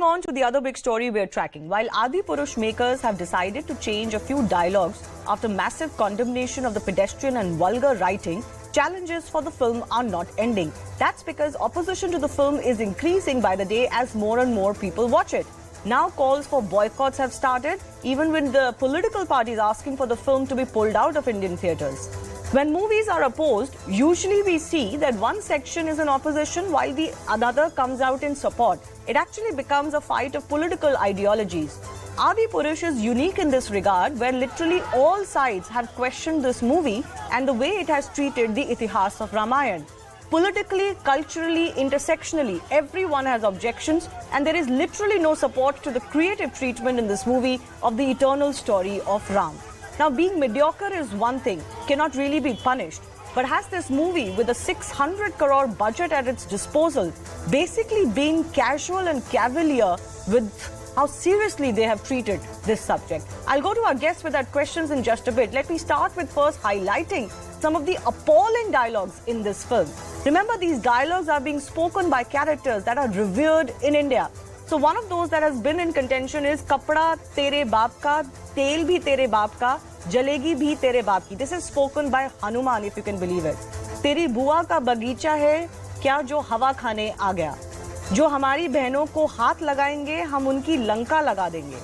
On to the other big story we're tracking. While Adipurush makers have decided to change a few dialogues after massive condemnation of the pedestrian and vulgar writing, challenges for the film are not ending. That's because opposition to the film is increasing by the day as more and more people watch it. Now calls for boycotts have started, even with the political parties asking for the film to be pulled out of Indian theatres. When movies are opposed, usually we see that one section is in opposition while the other comes out in support. It actually becomes a fight of political ideologies. Adipurush is unique in this regard, where literally all sides have questioned this movie and the way it has treated the Itihas of Ramayana. Politically, culturally, intersectionally, everyone has objections, and there is literally no support to the creative treatment in this movie of the eternal story of Ram. Now, being mediocre is one thing, cannot really be punished. But has this movie, with a 600 crore budget at its disposal, basically been casual and cavalier with how seriously they have treated this subject? I'll go to our guests with that questions in just a bit. Let me start with first highlighting some of the appalling dialogues in this film. Remember, these dialogues are being spoken by characters that are revered in India. So one of those that has been in contention is Kapda tere baap ka, tel bhi tere baap ka, jalegi bhi tere baap ki. This is spoken by Hanuman, if you can believe it. Teri बुआ का बगीचा है क्या जो हवा खाने आ गया, जो हमारी बहनों को हाथ लगाएंगे हम उनकी लंका लगा देंगे.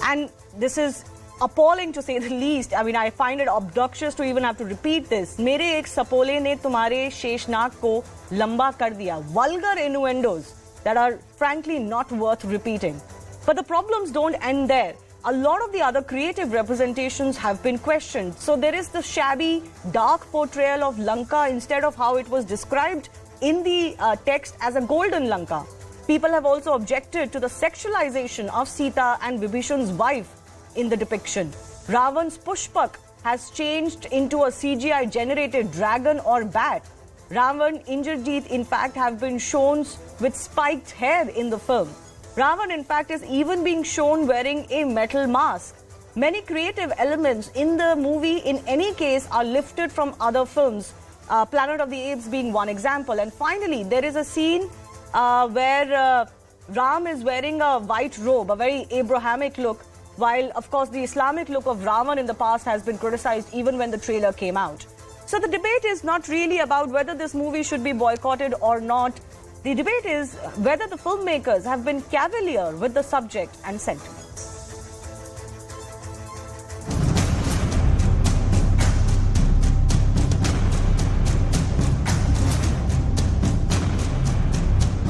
And this is appalling to say the least. I mean, I find it obnoxious to even have to repeat this. मेरे एक सपोले ने तुम्हारे शेषनाग को लंबा कर दिया. Vulgar innuendos that are frankly not worth repeating. But the problems don't end there. A lot of the other creative representations have been questioned. So there is the shabby, dark portrayal of Lanka instead of how it was described in the text as a golden Lanka. People have also objected to the sexualization of Sita and Vibhishan's wife in the depiction. Ravan's Pushpak has changed into a CGI-generated dragon or bat. Ravan, Indrajit, in fact, have been shown with spiked hair in the film. Ravan, in fact, is even being shown wearing a metal mask. Many creative elements in the movie, in any case, are lifted from other films, Planet of the Apes being one example. And finally, there is a scene where Ram is wearing a white robe, a very Abrahamic look, while, of course, the Islamic look of Ravan in the past has been criticized even when the trailer came out. So the debate is not really about whether this movie should be boycotted or not. The debate is whether the filmmakers have been cavalier with the subject and sentiments.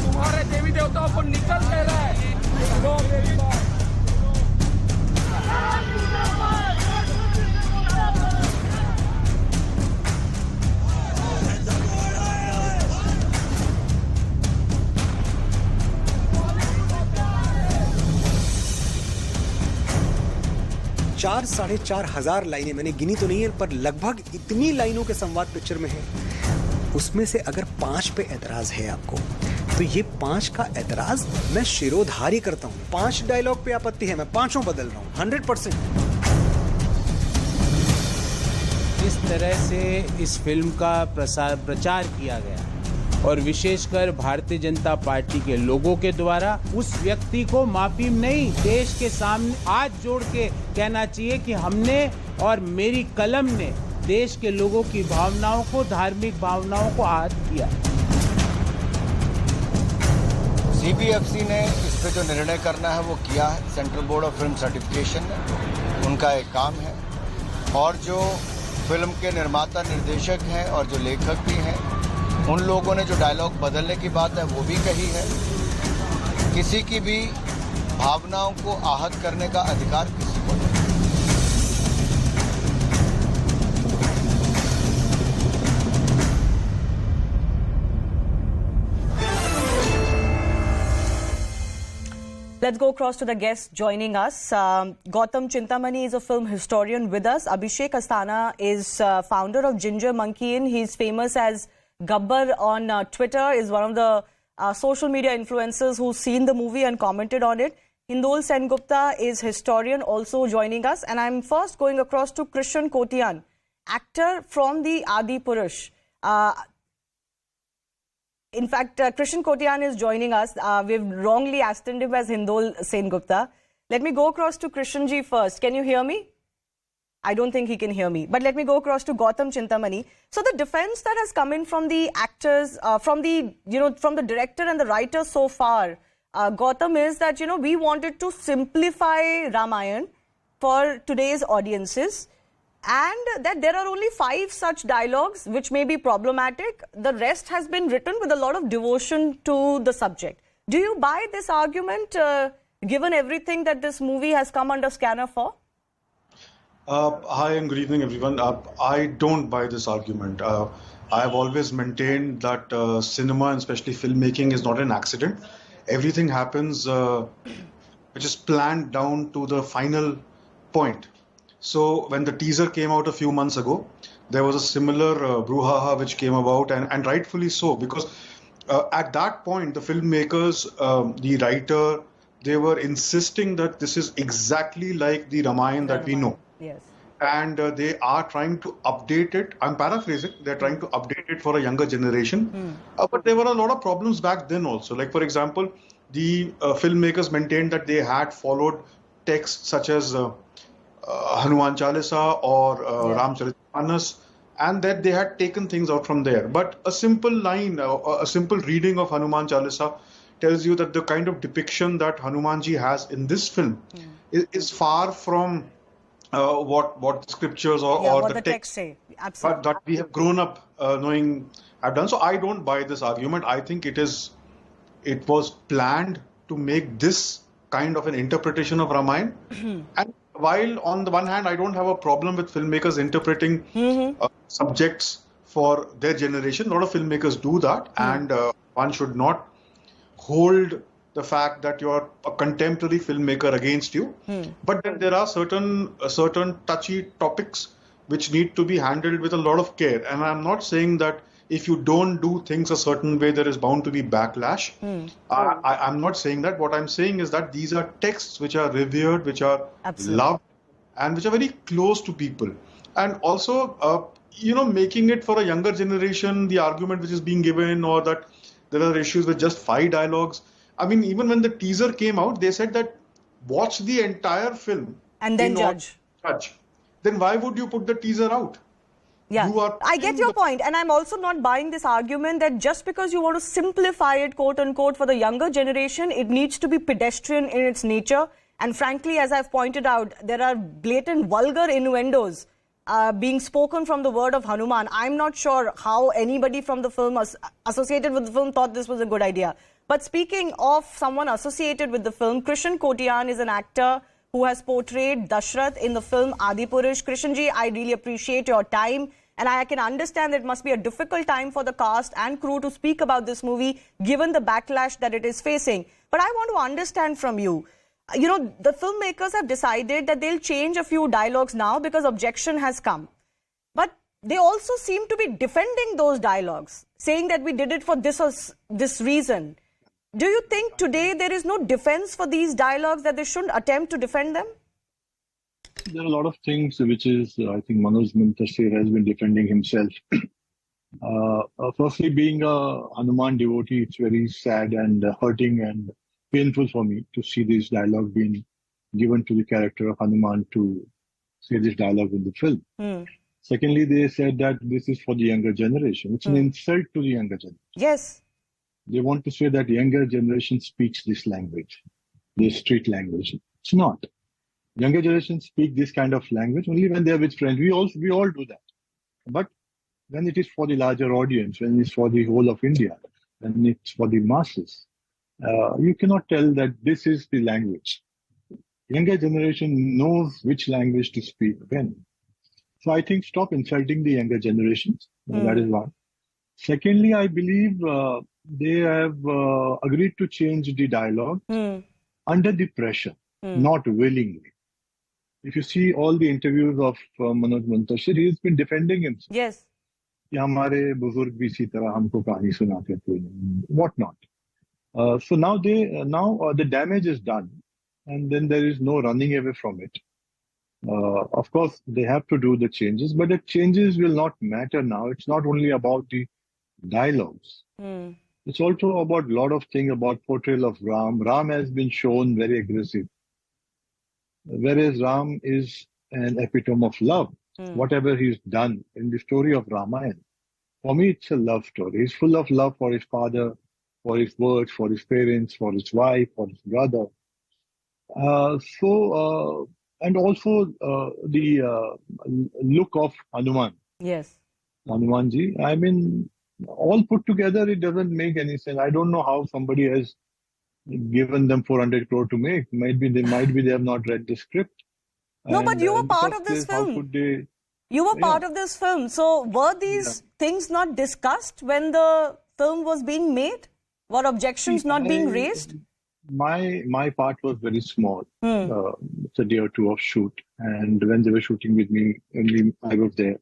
तुम्हारे देवी देवताओं को निकल ले रहा है. 4,500 लाइनें मैंने गिनी तो नहीं है, पर लगभग इतनी लाइनों के संवाद पिक्चर में है. उसमें से अगर 5 पे एतराज है आपको, तो ये 5 का एतराज मैं शिरोधार्य करता हूँ. 5 डायलॉग पे आपत्ति है, मैं 5 बदल रहा हूँ 100%. इस तरह से इस फिल्म का प्रचार किया गया और विशेषकर भारतीय जनता पार्टी के लोगों के द्वारा, उस व्यक्ति को माफी नहीं, देश के सामने हाथ जोड़ के कहना चाहिए कि हमने और मेरी कलम ने देश के लोगों की भावनाओं को, धार्मिक भावनाओं को आहत किया. सीबीएफसी ने इस पे जो निर्णय करना है वो किया है. Central board of film certification ने, उनका एक काम है. और जो फिल्म के निर्माता, निर्देशक हैं और जो लेखक भी हैं, उन लोगों ने जो डायलॉग बदलने की बात है वो भी कही है. किसी की भी भावनाओं को आहत करने का अधिकार किसी को नहीं. Let's go across to the guests joining us. Gautam Chintamani is a film historian with us. Abhishek Asthana is founder of Ginger Monkey Inn. He's famous as Gabbar on Twitter, is one of the social media influencers who's seen the movie and commented on it. Hindol Sengupta is historian, also joining us. And I'm first going across to Krishan Kotian, actor from the Adipurush. In fact, Krishan Kotiyan is joining us. We've wrongly accessed him as Hindol Sengupta. Let me go across to Krishan ji first. Can you hear me? I don't think he can hear me. But let me go across to Gautam Chintamani. So the defense that has come in from the actors, from the director and the writer so far, Gautam, is that, we wanted to simplify Ramayan for today's audiences, and that there are only 5 such dialogues which may be problematic. The rest has been written with a lot of devotion to the subject. Do you buy this argument, given everything that this movie has come under scanner for? Hi and good evening, everyone. I don't buy this argument. I have always maintained that cinema, and especially filmmaking, is not an accident. Everything happens which is planned down to the final point. So when the teaser came out a few months ago, there was a similar brouhaha which came about, and rightfully so, because at that point, the filmmakers, the writer, they were insisting that this is exactly like the Ramayan that we know. Yes. And they are trying to update it. I'm paraphrasing. They're trying to update it for a younger generation. But there were a lot of problems back then also. Like, for example, the filmmakers maintained that they had followed texts such as Hanuman Chalisa or Ramcharitmanas, and that they had taken things out from there. But a simple line, a simple reading of Hanuman Chalisa tells you that the kind of depiction that Hanumanji has in this film is far from what scriptures or the text say. Absolutely. that we have grown up knowing have done. So I don't buy this argument. I think it was planned to make this kind of an interpretation of Ramayana. And while on the one hand, I don't have a problem with filmmakers interpreting subjects for their generation. A lot of filmmakers do that, and one should not hold the fact that you're a contemporary filmmaker against you. But then there are certain touchy topics which need to be handled with a lot of care. And I'm not saying that if you don't do things a certain way, there is bound to be backlash. I'm not saying that. What I'm saying is that these are texts which are revered, which are loved, and which are very close to people. And also, making it for a younger generation, the argument which is being given, or that there are issues with just 5 dialogues. I mean, even when the teaser came out, they said that watch the entire film and then judge. Then why would you put the teaser out? Yeah, I get your point, and I'm also not buying this argument that just because you want to simplify it, quote unquote, for the younger generation, it needs to be pedestrian in its nature. And frankly, as I've pointed out, there are blatant vulgar innuendos being spoken from the word of Hanuman. I'm not sure how anybody from the film associated with the film thought this was a good idea. But speaking of someone associated with the film, Krishan Kotiyan is an actor who has portrayed Dashrath in the film Adipurush. Krishan ji, I really appreciate your time, and I can understand that it must be a difficult time for the cast and crew to speak about this movie given the backlash that it is facing. But I want to understand from you, the filmmakers have decided that they'll change a few dialogues now because objection has come. But they also seem to be defending those dialogues, saying that we did it for this reason. Do you think today there is no defense for these dialogues, that they shouldn't attempt to defend them? There are a lot of things which is, I think Manoj Muntasir has been defending himself. Firstly, being a Hanuman devotee, it's very sad and hurting and painful for me to see this dialogue being given to the character of Hanuman to say this dialogue in the film. Secondly, they said that this is for the younger generation. It's an insult to the younger generation. Yes. They want to say that the younger generation speaks this language, this street language. It's not. Younger generation speak this kind of language only when they're with friends. We all do that. But when it is for the larger audience, when it's for the whole of India, when it's for the masses, you cannot tell that this is the language. Younger generation knows which language to speak when. So I think stop insulting the younger generations. That is one. Secondly, I believe they have agreed to change the dialogue under the pressure, not willingly. If you see all the interviews of Manoj Muntasir, he's been defending himself. Yes. कि हमारे बुजुर्ग भी इसी तरह हमको कहानी सुनाते थे, what not. So now the damage is done, and then there is no running away from it. Of course, they have to do the changes, but the changes will not matter now. It's not only about the dialogues. It's also about a lot of things about portrayal of Ram. Ram has been shown very aggressive, whereas Ram is an epitome of love. Whatever he's done in the story of Ramayana, for me, it's a love story. He's full of love for his father, for his words, for his parents, for his wife, for his brother. And also the look of Hanuman. Yes. Hanumanji. I mean, all put together, it doesn't make any sense. I don't know how somebody has given them 400 crore to make. Maybe they have not read the script. No, but you were in part first of this place, how film. could they? You were part Yeah. of this film. So were these things not discussed when the film was being made? Were objections not being raised? My part was very small. It's a day or two of shoot, and when they were shooting with me, only I was there.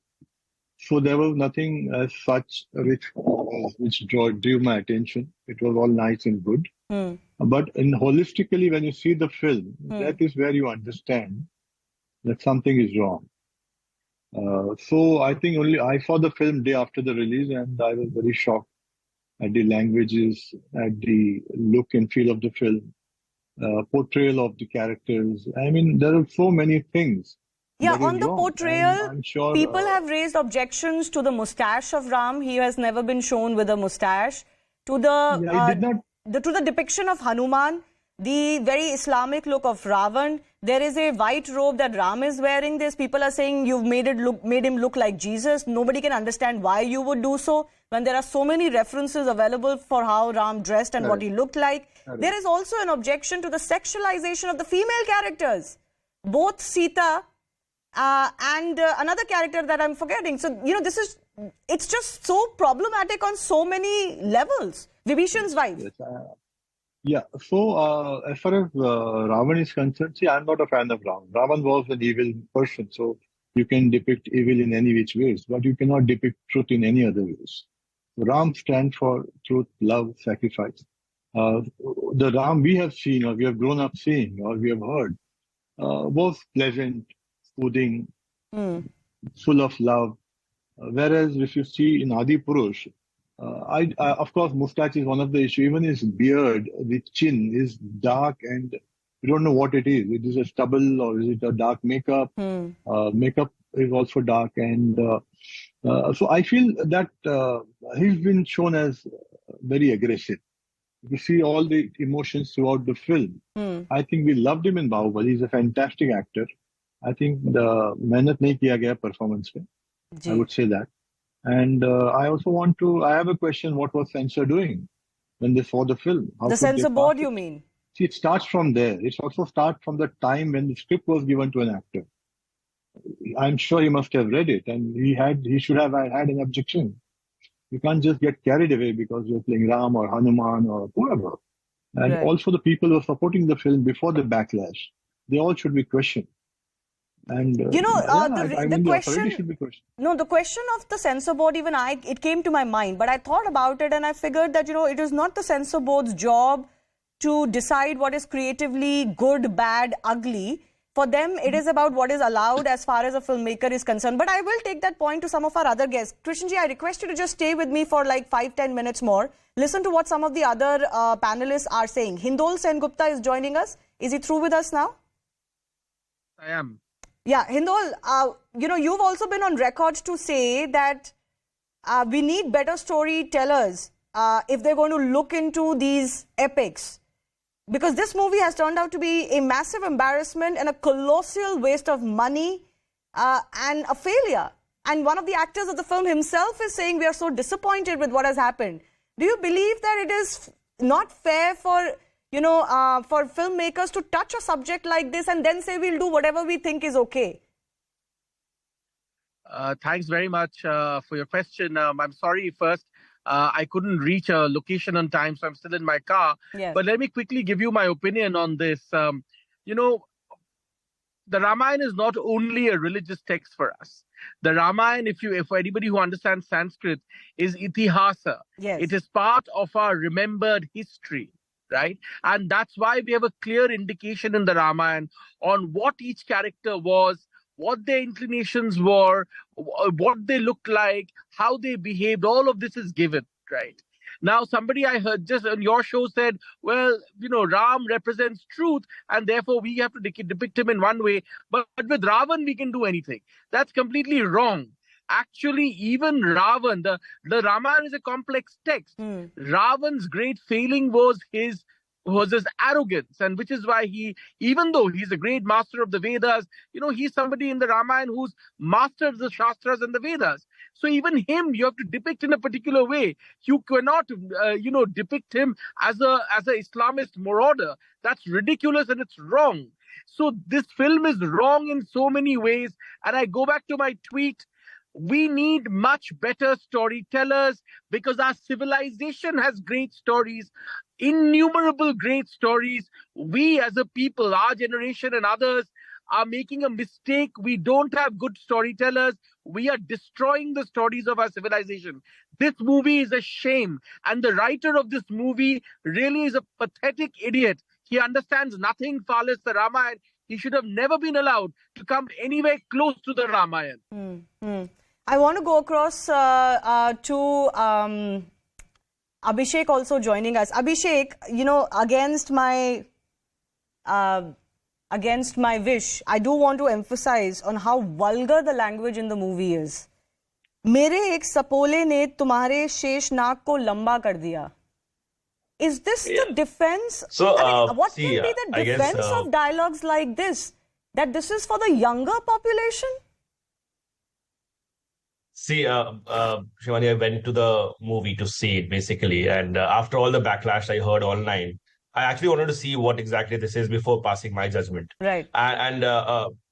So there was nothing as such which drew my attention. It was all nice and good. But holistically, when you see the film, that is where you understand that something is wrong. So I think I saw the film day after the release, and I was very shocked at the languages, at the look and feel of the film, portrayal of the characters. I mean, there are so many things. Yeah, that is on the wrong. portrayal, And I'm sure, people have raised objections to the mustache of Ram. He has never been shown with a mustache. To the Yeah, he did not. to the depiction of Hanuman, the very Islamic look of Ravan. There is a white robe that Ram is wearing. This people are saying you've made him look like Jesus. Nobody can understand why you would do so when there are so many references available for how Ram dressed and what he looked like. There is also an objection to the sexualization of the female characters, both Sita and another character that I'm forgetting. So, it's just so problematic on so many levels. Vibhishan's wife. Yeah. So as far as Ravan is concerned, see, I'm not a fan of Ravan. Ravan was an evil person, so you can depict evil in any which ways, but you cannot depict truth in any other ways. Ram stands for truth, love, sacrifice. The Ram we have seen, or we have grown up seeing, or we have heard, was pleasant, soothing, full of love. Whereas if you see in Adi Purush, of course, mustache is one of the issues. Even his beard, the chin is dark, and you don't know what it is. It is a stubble or is it a dark makeup? Makeup is also dark, and so I feel that he's been shown as very aggressive. You see all the emotions throughout the film. I think we loved him in Bahubali. He's a fantastic actor. I think the mehnat nahi kiya gaya performance mein. I would say that. And I have a question, what was censor doing when they saw the film? How The could they censor pass board, it? you mean? See, it starts from there. It also starts from the time when the script was given to an actor. I'm sure he must have read it, and he should have had an objection. You can't just get carried away because you're playing Ram or Hanuman or whoever. And Right. also the people who are supporting the film before the backlash, they all should be questioned. And The the question. authority should be questioned. No, the question of the censor board, it came to my mind, but I thought about it and I figured that, it is not the censor board's job to decide what is creatively good, bad, ugly. For them, it is about what is allowed as far as a filmmaker is concerned. But I will take that point to some of our other guests. Krishnji, I request you to just stay with me for like 5-10 minutes more. Listen to what some of the other panelists are saying. Hindol Sengupta is joining us. Is he through with us now? I am. Yeah, Hindol, you've also been on record to say that we need better storytellers if they're going to look into these epics. Because this movie has turned out to be a massive embarrassment and a colossal waste of money and a failure. And one of the actors of the film himself is saying we are so disappointed with what has happened. Do you believe that it is not fair for for filmmakers to touch a subject like this and then say we'll do whatever we think is okay? Thanks very much for your question. I'm sorry first. I couldn't reach a location on time, so I'm still in my car. Yes. But let me quickly give you my opinion on this. The Ramayana is not only a religious text for us. The Ramayana, if anybody who understands Sanskrit, is itihasa. Yes. It is part of our remembered history, right? And that's why we have a clear indication in the Ramayana on what each character was, what their inclinations were, what they looked like, how they behaved. All of this is given, right? Now, somebody I heard just on your show said, well, Ram represents truth and therefore we have to depict him in one way. But with Ravan, we can do anything. That's completely wrong. Actually, even Ravan, the Ramayana is a complex text. Ravan's great failing was his arrogance, and which is why he, even though he's a great master of the Vedas, he's somebody in the Ramayana who's mastered the Shastras and the Vedas. So even him, you have to depict in a particular way. You cannot, depict him as a Islamist marauder. That's ridiculous and it's wrong. So this film is wrong in so many ways. And I go back to my tweet. We need much better storytellers because our civilization has great stories, innumerable great stories. We as a people, our generation and others, are making a mistake. We don't have good storytellers. We are destroying the stories of our civilization. This movie is a shame. And the writer of this movie really is a pathetic idiot. He understands nothing far less the Ramayana. He should have never been allowed to come anywhere close to the Ramayana. I want to go across to Abhishek also joining us. Abhishek, against my wish, I do want to emphasize on how vulgar the language in the movie is. मेरे एक सपोले ने तुम्हारे शेष नाग को लंबा कर दिया. Is this the defense? So, what will be the defense of dialogues like this? That this is for the younger population? See, Shivani, I went to the movie to see it basically, and after all the backlash I heard online, I actually wanted to see what exactly this is before passing my judgment. Right. And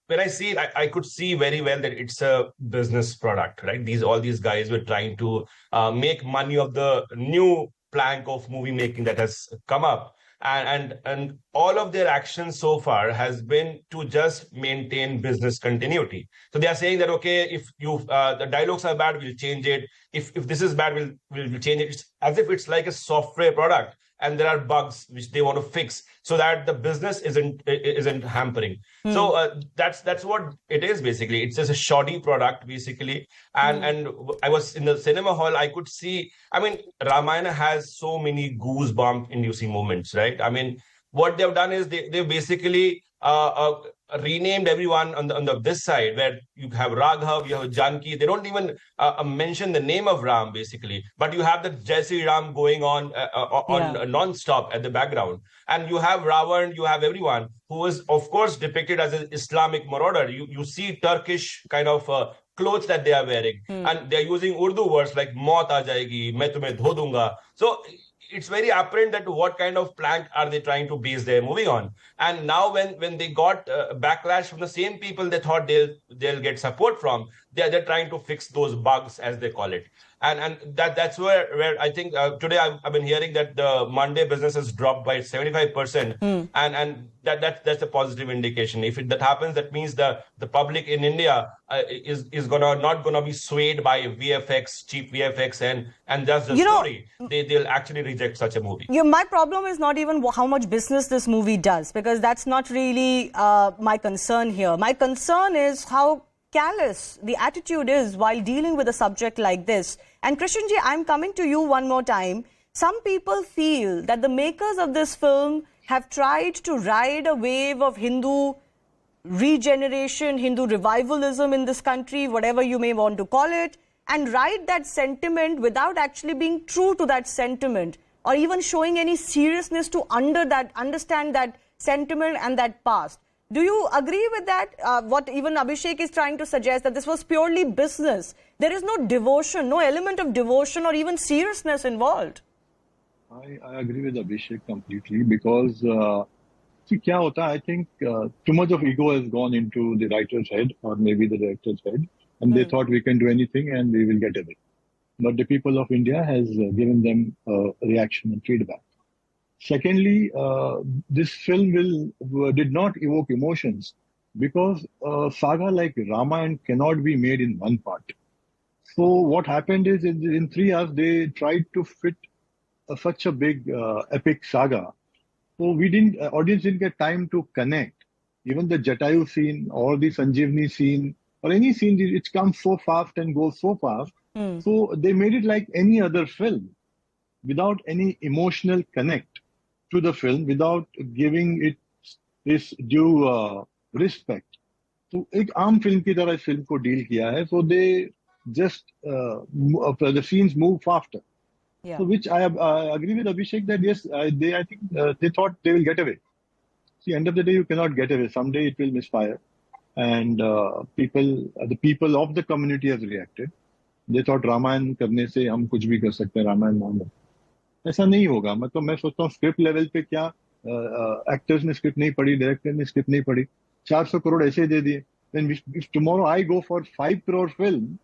when I see it, I could see very well that it's a business product, right? All these guys were trying to make money of the new plank of movie making that has come up. And all of their actions so far has been to just maintain business continuity. So they are saying that, okay, if the dialogues are bad, we'll change it. If this is bad, we'll change it. It's as if it's like a software product and there are bugs which they want to fix so that the business isn't hampering. So that's what it is basically. It's just a shoddy product basically. And I was in the cinema hall, I could see, Ramayana has so many goosebump inducing moments, right? What they've done is they basically renamed everyone on this side, where you have Raghav, you have Janki. They don't even mention the name of Ram basically, but you have the Jai Sri Ram going on non-stop at the background, and you have Ravan, you have everyone who is of course depicted as an Islamic marauder. You see Turkish kind of clothes that they are wearing, and they're using Urdu words like "Maut aa jayegi, main tumhe dho dunga." So it's very apparent that what kind of plank are they trying to base their movie on. And now when they got backlash from the same people they thought they'll get support from, they're trying to fix those bugs, as they call it. And that's where I think today I've been hearing that the Monday business has dropped by 75%, and that's a positive indication. If that happens, that means the public in India is not gonna be swayed by VFX, cheap VFX, and just the story. They'll actually reject such a movie. My problem is not even how much business this movie does, because that's not really my concern here. My concern is how callous the attitude is while dealing with a subject like this. And Krishanji, I'm coming to you one more time. Some people feel that the makers of this film have tried to ride a wave of Hindu regeneration, Hindu revivalism in this country, whatever you may want to call it, and ride that sentiment without actually being true to that sentiment, or even showing any seriousness to understand that sentiment and that past. Do you agree with that? What even Abhishek is trying to suggest, that this was purely business. There is no devotion, no element of devotion or even seriousness involved. I agree with Abhishek completely, because see, kya hota, I think too much of ego has gone into the writer's head or maybe the director's head, and they thought we can do anything and we will get away. But the people of India has given them a reaction and feedback. Secondly, this film did not evoke emotions, because a saga like Ramayana cannot be made in one part. So what happened is, in 3 hours, they tried to fit such a big epic saga. So audience didn't get time to connect. Even the Jatayu scene or the Sanjeevani scene or any scene, it comes so fast and goes so fast. So they made it like any other film. without any emotional connect to the film, without giving it its due respect. तो एक आम film की तरह इस film को deal किया है. So they just the scenes move faster. Yeah. So which I agree with Abhishek that yes, I think they thought they will get away. See, end of the day, you cannot get away. Someday it will misfire, and the people of the community has reacted. They thought Ramayan करने से हम कुछ भी कर सकते हैं, रामायण नाम. ऐसा नहीं होगा. मतलब मैं सोचता हूँ स्क्रिप्ट लेवल पे क्या एक्टर्स ने स्क्रिप्ट नहीं पढ़ी, डायरेक्टर ने स्क्रिप्ट नहीं पढ़ी, 400 करोड़ ऐसे दे दिए. Then if tomorrow I go for 5 crore film,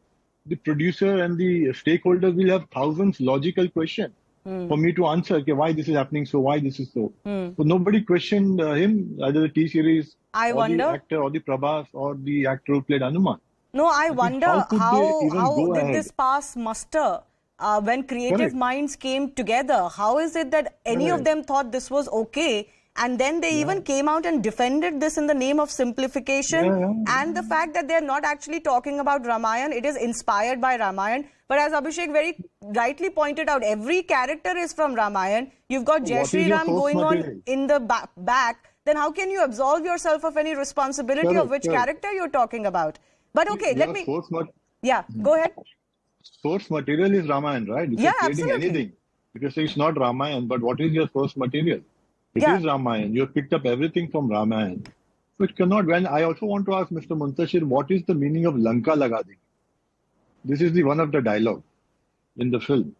the producer and the stakeholders will have thousands logical questions for me to answer. Okay, why this is happening so? Why this is so? So nobody questioned him, either the T-series, the actor, or the Prabhas, or the actor who played Hanuman. No, I wonder how did this pass muster when creative Correct. minds came together? How is it that any of them thought this was okay? And then they even came out and defended this in the name of simplification and the fact that they're not actually talking about Ramayan. It is inspired by Ramayan. But as Abhishek very rightly pointed out, every character is from Ramayan. You've got Jai Shri Ram going on in the back. Then how can you absolve yourself of any responsibility of which character you're talking about? But okay, let me... go ahead. Source material is Ramayan, right? If you're creating anything, if you say it's not Ramayan, but what is your source material? It is Ramayan. You have picked up everything from Ramayan. So it cannot. When I also want to ask Mr. Muntashir, what is the meaning of Lanka Laga Di? This is one of the dialogue in the film.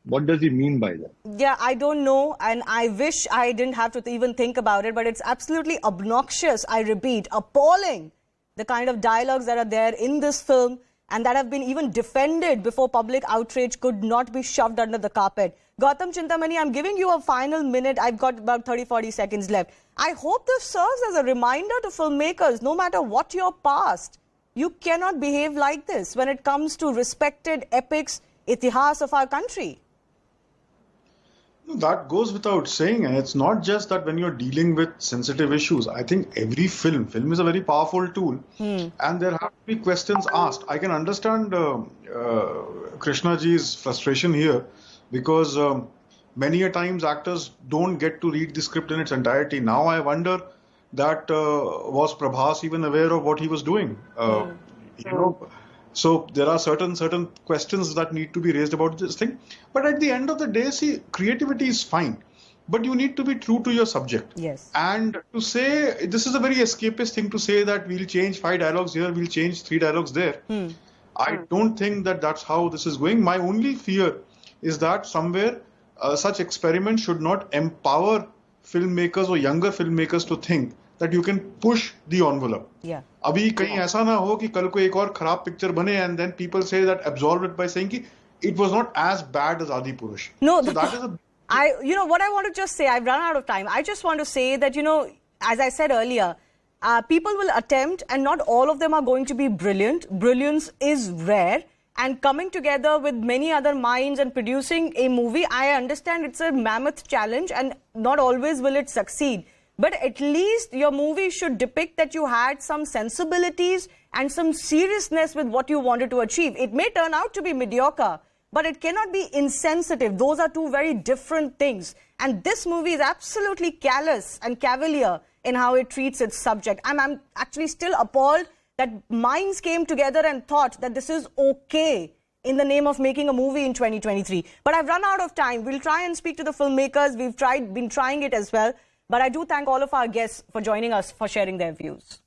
What does he mean by that? Yeah, I don't know, and I wish I didn't have to even think about it, but it's absolutely obnoxious, I repeat, appalling, the kind of dialogues that are there in this film and that have been even defended before public outrage could not be shoved under the carpet. Gautam Chintamani, I'm giving you a final minute. I've got about 30-40 seconds left. I hope this serves as a reminder to filmmakers, no matter what your past, you cannot behave like this when it comes to respected epics, itihas of our country. That goes without saying, and it's not just that when you're dealing with sensitive issues. I think every film is a very powerful tool, and there have to be questions asked. I can understand Krishnaji's frustration here, because many a times actors don't get to read the script in its entirety. Now I wonder that was Prabhas even aware of what he was doing? You know. So there are certain questions that need to be raised about this thing. But at the end of the day, see, creativity is fine, but you need to be true to your subject. Yes. And to say, this is a very escapist thing to say that we'll change 5 dialogues here, we'll change 3 dialogues there. I don't think that that's how this is going. My only fear is that somewhere such experiments should not empower filmmakers or younger filmmakers to think that you can push the envelope. Yeah. अभी कहीं ऐसा ना हो कि कल को एक और खराब पिक्चर बने and then people say that absolve it by saying कि it was not as bad as Adipurush. No, so that is a... you know what I want to just say, I've run out of time. I just want to say that, you know, as I said earlier, people will attempt and not all of them are going to be brilliant. Brilliance is rare. And coming together with many other minds and producing a movie, I understand it's a mammoth challenge and not always will it succeed. But at least your movie should depict that you had some sensibilities and some seriousness with what you wanted to achieve. It may turn out to be mediocre, but it cannot be insensitive. Those are two very different things. And this movie is absolutely callous and cavalier in how it treats its subject. I'm actually still appalled that minds came together and thought that this is okay in the name of making a movie in 2023. But I've run out of time. We'll try and speak to the filmmakers. We've been trying it as well. But I do thank all of our guests for joining us, for sharing their views.